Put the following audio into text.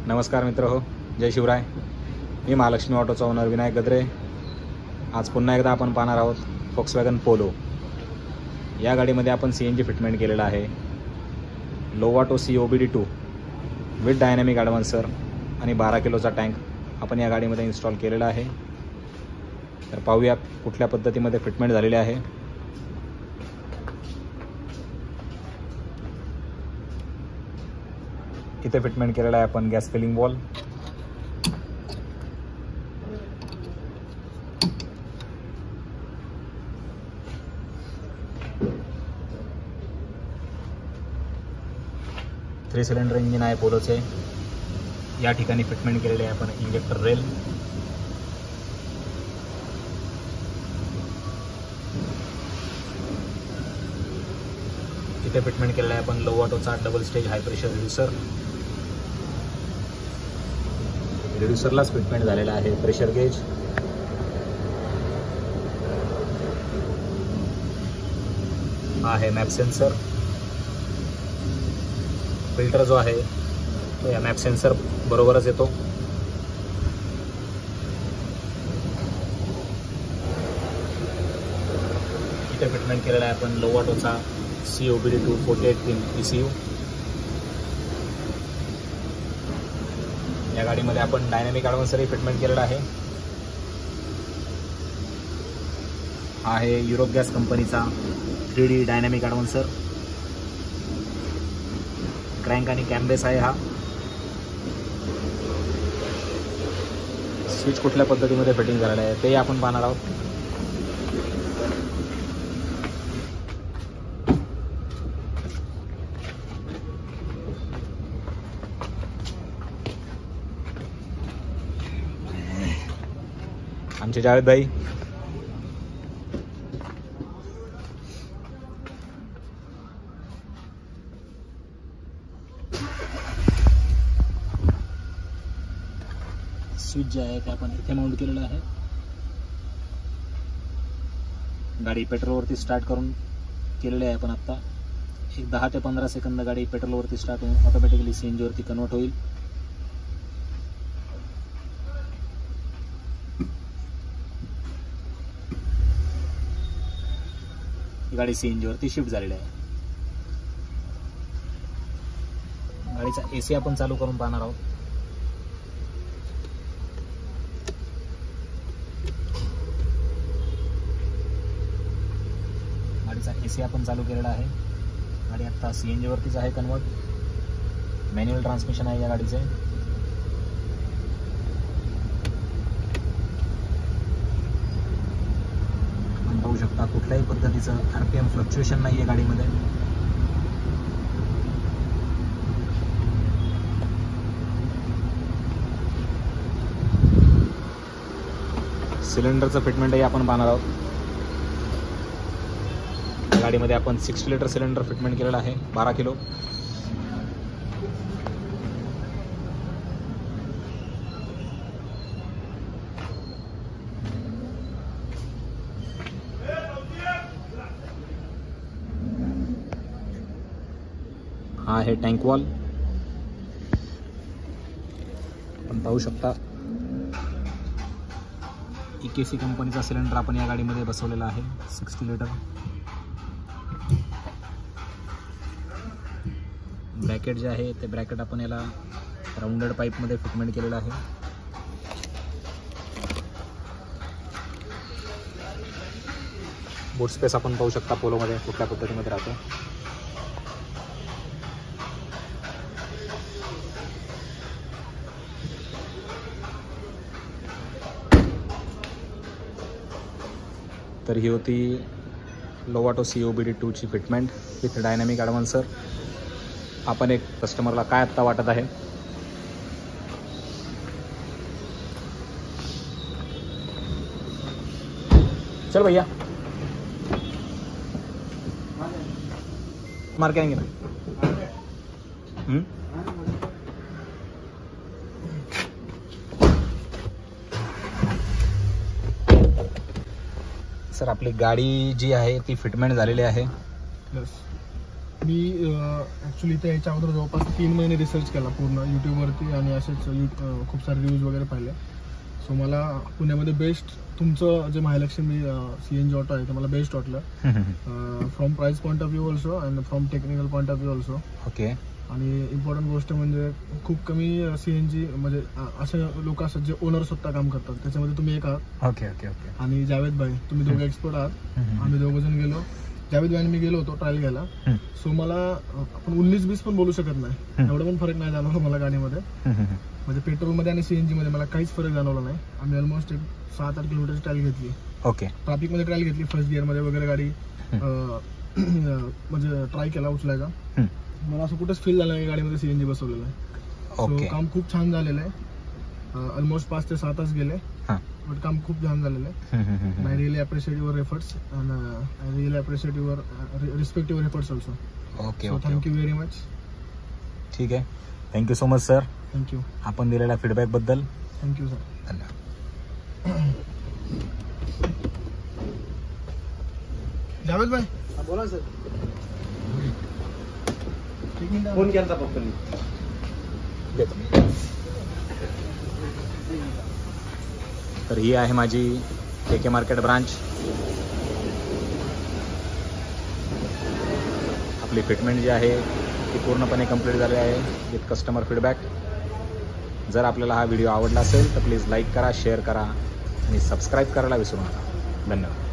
नमस्कार मित्र हो, जय शिवराय. मी महालक्ष्मी ऑटोचा ओनर विनायक गद्रे. आज पुन्हा एकदा आपण पाहणार आहोत फोक्सवॅगन पोलो. या गाडीमध्ये आपण CNG फिटमेंट केलेला आहे. लोवाटो COBD2 विथ डायनॅमिक ॲडव्हान्सर आणि 12 किलोचा टँक आपण या गाडीमध्ये इन्स्टॉल केलेला आहे. तर पाहूया कुठल्या पद्धतीमध्ये फिटमेंट झालेले आहे. इथे फिटमेंट केलेला आहे आपण gas filling valve. Three cylinder engine आहे पोलोचे. या ठिकाणी फिटमेंट केलेले आहे आपण इंजेक्टर रेल. इथे फिटमेंट केलेला आहे आपण लोवाटोचा double stage high pressure reducer. रिड्युसरलाच फिटमेंट झालेला आहे प्रेशर गेज. हा आहे मॅप सेन्सर. फिल्टर जो आहे तो या मॅप सेन्सर बरोबरच येतो. इथे फिटमेंट केलेला आहे आपण लोवाटोचा COBD2 48 पिन ECU. या गाडीमध्ये आपण डायनॅमिक ॲडव्हान्सरही फिटमेंट केलेला आहे. हा आहे युरोप गॅस कंपनीचा 3D डायनॅमिक ॲडव्हान्सर. क्रँक आणि कॅम्बेस आहे हा. स्विच कुठल्या पद्धतीमध्ये फिटिंग झालेला आहे तेही आपण पाहणार आहोत. आमचे जावेद भाई. स्विच जे आहे ते आपण इथे माउंट केलेलं आहे. गाडी पेट्रोलवरती स्टार्ट करून केलेली आहे आपण आत्ता. एक 10 ते 15 सेकंद गाडी पेट्रोलवरती स्टार्ट होऊन ऑटोमॅटिकली CNG वरती कन्वर्ट होईल. गाडी CNG वरती शिफ्ट झालेली आहे. गाडीचा AC आपण चालू करून पाहणार आहोत. गाडीचा AC आपण चालू केलेला आहे. गाडी आता CNG वरतीच आहे कन्वर्ट. मॅन्युअल ट्रान्समिशन आहे या गाडीचे. आपण पाहू शकता कुठल्याही पद्धतीचं RPM फ्लक्च्युएशन नाही आहे गाडीमध्ये. सिलेंडरचं फिटमेंटही आपण पाहणार आहोत. गाडीमध्ये आपण 60 लिटर सिलेंडर फिटमेंट केलेला आहे 12 किलो. हा आहे टँक वॉल. आपण पाहू शकता EKC कंपनीचा सिलेंडर आपण या गाडीमध्ये बसवलेला आहे 60 लिटर. ब्रॅकेट जे आहे ते ब्रॅकेट आपण याला राऊंडेड पाईपमध्ये फिटमेंट केलेलं आहे. बूट स्पेस आपण पाहू शकता पोलोमध्ये कुठल्या पद्धतीमध्ये राहतो. तर ही होती लोवाटो COBD2 ची फिटमेंट विथ डायनॅमिक ॲडव्हान्सर. आपण एक कस्टमरला काय आत्ता वाटत आहे. चल भैया मार के आएंगे ना. सर आपली गाडी जी आहे ती फिटमेंट झालेली आहे. मी ॲक्च्युली इथे याच्या अगोदर जवळपास 3 महिने रिसर्च केला पूर्ण यूट्यूबवरती आणि असेच खूप सारे रिव्ह्यूज वगैरे पाहिले. सो मला पुण्यामध्ये बेस्ट तुमचं जे महालक्ष्मी CNG ऑटो आहे ते मला बेस्ट वाटलं, from price point of view also and from technical point of view also. Okay. आणि इम्पॉर्टंट गोष्ट म्हणजे खूप कमी CNG म्हणजे असे लोक असतात जे ओनर स्वतः काम करतात, त्याच्यामध्ये तुम्ही एक आहात. Okay okay okay. आणि जावेद भाई, तुम्ही दोघे एक्सपर्ट आहात. आम्ही दोघंजण गेलो, जावेद भाई आणि मी गेलो होतो ट्रायल घ्यायला. सो मला आपण 19-20 पण बोलू शकत नाही, एवढं पण फरक नाही जाणवला मला गाडीमध्ये. म्हणजे पेट्रोलमध्ये आणि CNG मध्ये मला काहीच फरक जाणवला नाही. आम्ही ऑलमोस्ट एक 7-8 किलोमीटरची ट्रायल घेतली. ओके. ट्रॅफिकमध्ये ट्रायल घेतली, फर्स्ट गिअरमध्ये वगैरे गाडी म्हणजे ट्राय केला उचलायचा. मला असं कुठंच फील झालं नाही गाडीमध्ये CNG बसवलेलं आहे. सो काम खूप छान झालेलं आहे. ऑलमोस्ट 5 ते 6 तास गेले, बट काम खूप छान झालेलं आहे. I really appreciate your efforts and I really appreciate your respect your efforts also. Okay. So thank you very much. ठीक आहे, thank you so much sir. Thank you आपण दिलेल्या फीडबॅकबद्दल. Thank you sir. धन्यवाद. जावेद भाई बोला सर. फोन केला पप्पांनी. तर ही आहे माझी KK मार्केट ब्रांच. आपली फिटमेंट जी आहे ती पूर्णपणे कंप्लीट झाली आहे विथ कस्टमर फीडबॅक. जर आपल्याला हा व्हिडिओ आवडला असेल तर प्लीज लाईक करा, शेअर करा आणि सबस्क्राईब करायला विसरू नका. धन्यवाद.